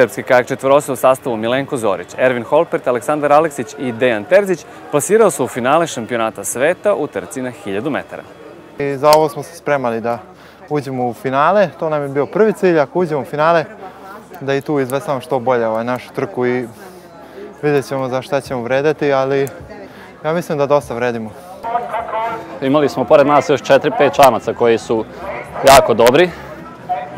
Srpski kajak četvorose u sastavu Milenko Zorić, Ervin Holpert, Aleksandar Aleksić i Dejan Terzić plasirao su u finale šampionata sveta u trci na 1000 metara. Za ovo smo se spremali da uđemo u finale, to nam je bio prvi cilj, ako uđemo u finale, da i tu izvestamo što bolje našu trku i vidjet ćemo za šta ćemo vredeti, ali ja mislim da dosta vredimo. Imali smo pored nas još 4-5 čamaca koji su jako dobri.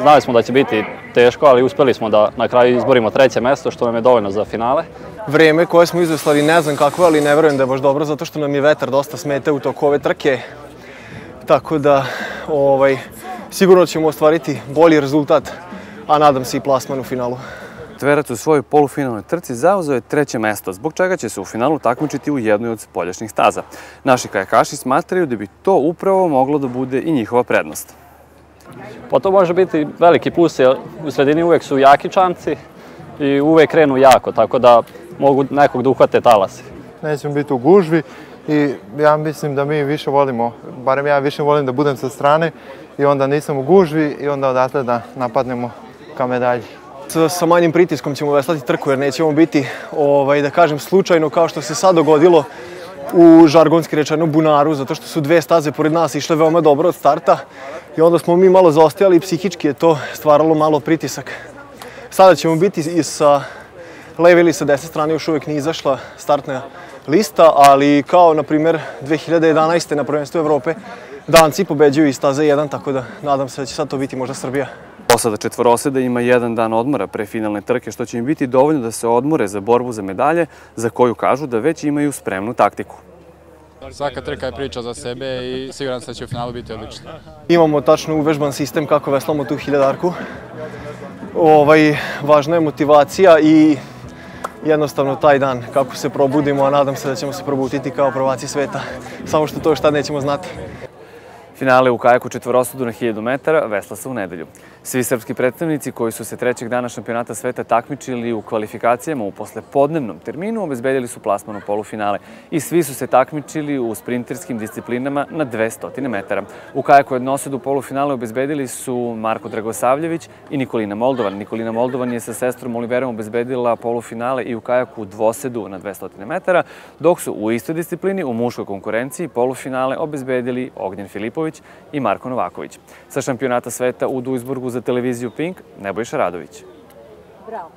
Znali smo da će biti teško, ali uspeli smo da na kraju izborimo 3. mesto, što nam je dovoljno za finale. Vreme koje smo izveslali ne znam kako, ali ne verujem da je baš dobro, zato što nam je vetar dosta smete u toku ove trke. Tako da sigurno ćemo ostvariti bolji rezultat, a nadam se i plasman u finalu. Tverac u svojoj polufinalnoj trci zauzeo je 3. mesto, zbog čega će se u finalu takmičiti u jednoj od spoljašnjih staza. Naši kajakaši smatraju da bi to upravo moglo da bude i njihova prednost. Pa to može biti veliki plus, jer u sredini uvek su jaki čamci i uvek krenu jako, tako da mogu nekog da uhvate talasi. Nećemo biti u gužvi i ja mislim da mi više volimo, barem ja više volim da budem sa strane i onda nisam u gužvi i onda odatle da napadnemo ka medalji. Sa manjim pritiskom ćemo veslati trku jer nećemo biti, da kažem, slučajno kao što se sad dogodilo u žargonski rečeno bunaru, zato što su 2 staze pored nas išle veoma dobro od starta i onda smo mi malo zaostajali i psihički je to stvaralo malo pritisak. Sada ćemo biti i sa leve ili sa desne strane, još uvek nije izašla startna lista, ali kao, na primjer, 2011. na prvenstvu Evrope Danci pobeđuju iz staze 1, tako da nadam se da će sad to biti možda Srbija. Posada četvoroseda ima 1 dan odmora pre finalne trke, što će im biti dovoljno da se odmore za borbu za medalje, za koju kažu da već imaju spremnu taktiku. Svaka trka je priča za sebe i siguran sam da će u finalu biti odlično. Imamo tačno uvežban sistem kako veslamo tu hiljadarku. Važna je motivacija i jednostavno taj dan kako se probudimo, a nadam se da ćemo se probuditi kao prvaci sveta. Samo što to još tad nećemo znati. Finale u kajaku četvorosedu na 1000 metara vesla se u nedelju. Svi srpski predstavnici koji su se 3. dana šampionata sveta takmičili u kvalifikacijama u poslepodnevnom terminu obezbedili su plasman u polufinale i svi su se takmičili u sprinterskim disciplinama na 200 metara. U kajaku jednosedu polufinale obezbedili su Marko Dragosavljević i Nikolina Moldovan. Nikolina Moldovan je sa sestrom Oliverom obezbedila polufinale i u kajaku dvosedu na 200 metara, dok su u istoj disciplini u muškoj konkurenciji polufinale obezbedili Ognjen Filipović i Marko Novaković. Sa šampionata sveta u Duisburgu za televiziju Pink, Nebojša Radović. Bravo.